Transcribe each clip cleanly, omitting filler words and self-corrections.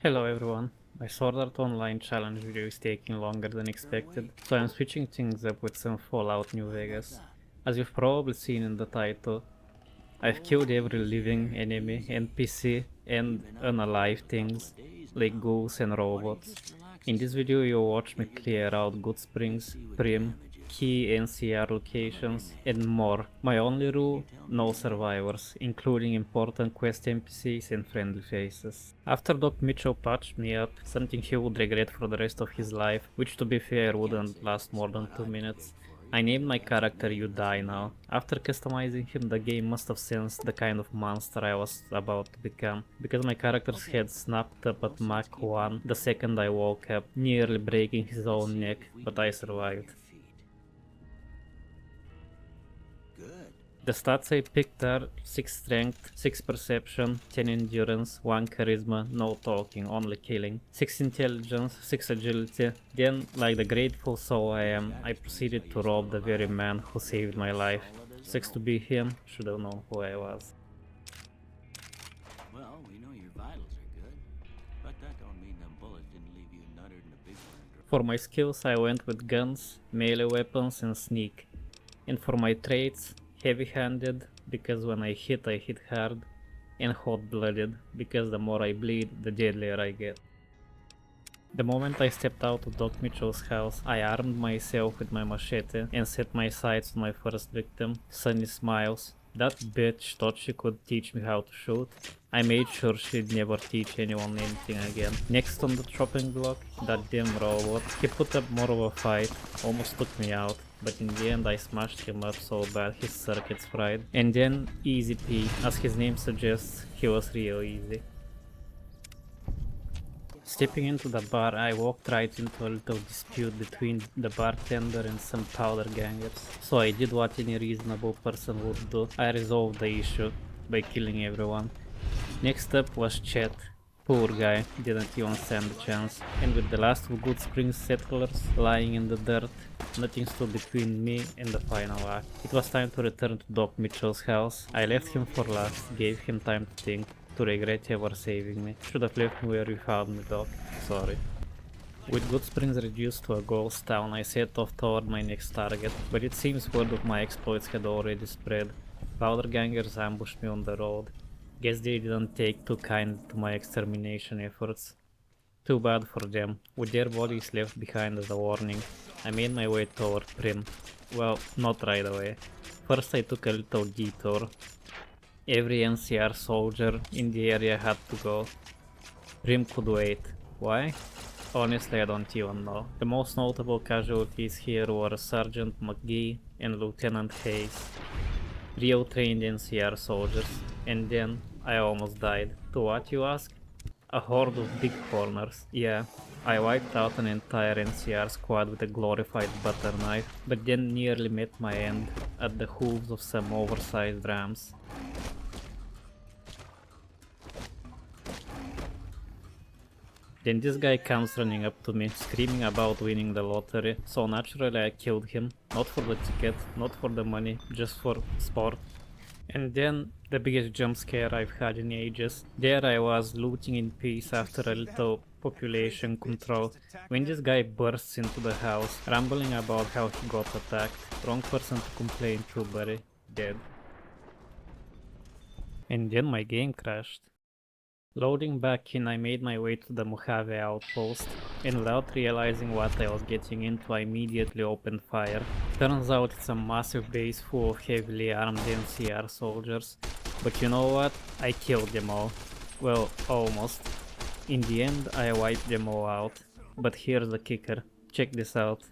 Hello everyone. My Sword Art Online challenge video is taking longer than expected, so I'm switching things up with some Fallout New Vegas. As you've probably seen in the title, I've killed every living enemy, NPC, and unalive things, like ghouls and robots. In this video you'll watch me clear out Good Springs, Prim, key NCR locations, and more. My only rule: no survivors, including important quest NPCs and friendly faces. After Doc Mitchell patched me up, something he would regret for the rest of his life, which to be fair wouldn't last more than 2 minutes, I named my character You Die Now. After customizing him, the game must have sensed the kind of monster I was about to become, because my character's head snapped up at Mach 1 the second I woke up, nearly breaking his own neck, but I survived. The stats I picked are 6 strength, 6 perception, 10 endurance, 1 charisma, no talking, only killing, 6 intelligence, 6 agility. Then, like the grateful soul I am, I proceeded to rob the very man who saved my life. 6 to be him, should have known who I was. Well, we know your vitals are good, but that don't mean them bullets didn't leave you nuttered in a big one. For my skills I went with guns, melee weapons and sneak. And for my traits, heavy-handed, because when I hit hard, and hot-blooded, because the more I bleed, the deadlier I get. The moment I stepped out of Doc Mitchell's house, I armed myself with my machete and set my sights on my first victim, Sunny Smiles. That bitch thought she could teach me how to shoot. I made sure she'd never teach anyone anything again. Next on the chopping block, that damn robot. He put up more of a fight, almost took me out, but in the end I smashed him up so bad his circuits fried. And then Easy P, as his name suggests, he was real easy. Stepping into the bar, I walked right into a little dispute between the bartender and some powder gangers. So I did what any reasonable person would do. I resolved the issue by killing everyone. Next up was Chet. Poor guy, didn't even stand a chance. And with the last of Good Springs settlers lying in the dirt, nothing stood between me and the final act. It was time to return to Doc Mitchell's house. I left him for last, gave him time to think, to regret ever saving me. Should have left me where you found me, Doc. Sorry. With Good Springs reduced to a ghost town, I set off toward my next target, but it seems word of my exploits had already spread. Powder gangers ambushed me on the road. Guess they didn't take too kindly to my extermination efforts. Too bad for them. With their bodies left behind as a warning, I made my way toward Prim. Well, not right away. First I took a little detour. Every NCR soldier in the area had to go. Prim could wait. Why? Honestly, I don't even know. The most notable casualties here were Sergeant McGee and Lieutenant Hayes. Real trained NCR soldiers. And then I almost died. To what, you ask? A horde of big horners. Yeah, I wiped out an entire NCR squad with a glorified butter knife, but then nearly met my end at the hooves of some oversized rams. Then this guy comes running up to me, screaming about winning the lottery, so naturally I killed him. Not for the ticket, not for the money, just for sport. And then, the biggest jump scare I've had in ages. There I was, looting in peace after a little population control, when this guy bursts into the house, rambling about how he got attacked. Wrong person to complain to, buddy. Dead. And then my game crashed. Loading back in, I made my way to the Mojave outpost, and without realizing what I was getting into, I immediately opened fire. Turns out it's a massive base full of heavily armed NCR soldiers, but you know what? I killed them all. Well, almost. In the end, I wiped them all out. But here's the kicker. Check this out.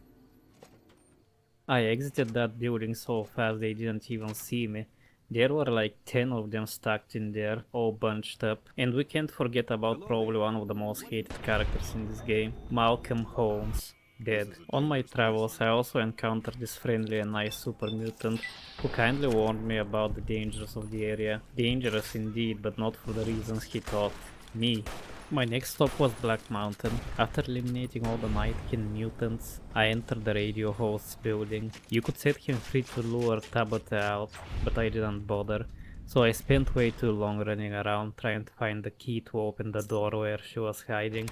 I exited that building so fast they didn't even see me. There were like 10 of them stacked in there, all bunched up. And we can't forget about probably one of the most hated characters in this game, Malcolm Holmes, dead. On my travels I also encountered this friendly and nice super mutant, who kindly warned me about the dangers of the area. Dangerous indeed, but not for the reasons he thought. Me. My next stop was Black Mountain. After eliminating all the Nightkin mutants, I entered the radio host's building. You could set him free to lure Tabata out, but I didn't bother. So I spent way too long running around trying to find the key to open the door where she was hiding.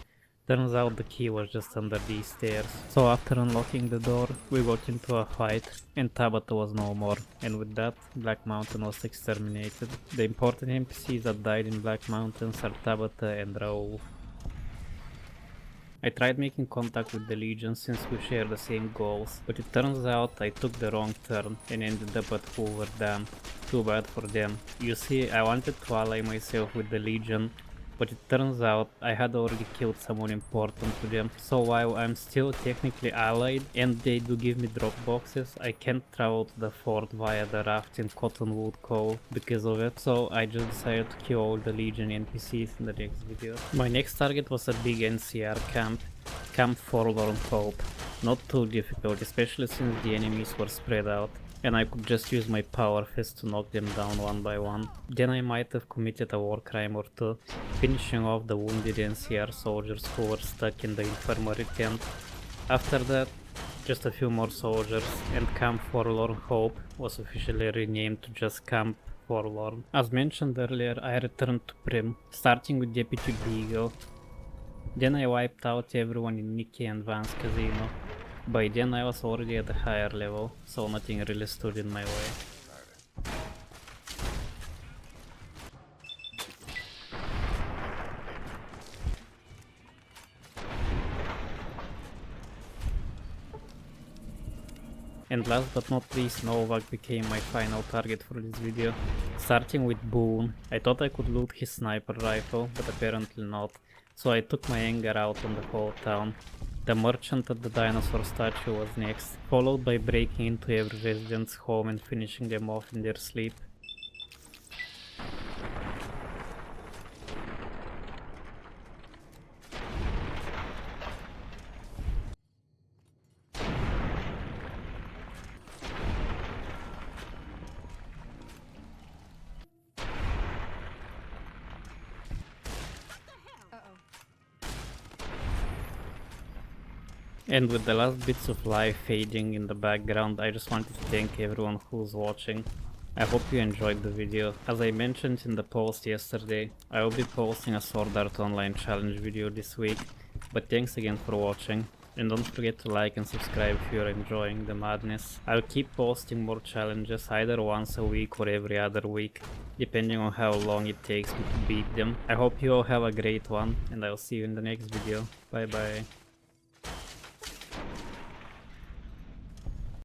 Turns out the key was just under these stairs. So after unlocking the door, we got into a fight, and Tabata was no more. And with that, Black Mountain was exterminated. The important NPCs that died in Black Mountains are Tabata and Raoul. I tried making contact with the Legion since we share the same goals, but it turns out I took the wrong turn and ended up at Hoover Dam. Too bad for them. You see, I wanted to ally myself with the Legion, but it turns out I had already killed someone important to them. So while I'm still technically allied and they do give me drop boxes, I can't travel to the fort via the raft in Cottonwood Cove because of it. So I just decided to kill all the Legion NPCs in the next video. My next target was a big NCR camp, Camp Forlorn Hope. Not too difficult, especially since the enemies were spread out and I could just use my power fist to knock them down one by one. Then I might have committed a war crime or two, finishing off the wounded NCR soldiers who were stuck in the infirmary tent. After that, just a few more soldiers, and Camp Forlorn Hope was officially renamed to just Camp Forlorn. As mentioned earlier, I returned to Prim, starting with Deputy Beagle. Then I wiped out everyone in Nikki and Van's casino. By then I was already at a higher level, so nothing really stood in my way. And last but not least, Novak became my final target for this video. Starting with Boone, I thought I could loot his sniper rifle, but apparently not, so I took my anger out on the whole town. The merchant at the dinosaur statue was next, followed by breaking into every resident's home and finishing them off in their sleep. And with the last bits of life fading in the background, I just wanted to thank everyone who's watching. I hope you enjoyed the video. As I mentioned in the post yesterday, I will be posting a Sword Art Online challenge video this week, but thanks again for watching. And don't forget to like and subscribe if you're enjoying the madness. I'll keep posting more challenges either once a week or every other week, depending on how long it takes me to beat them. I hope you all have a great one, and I'll see you in the next video. Bye bye.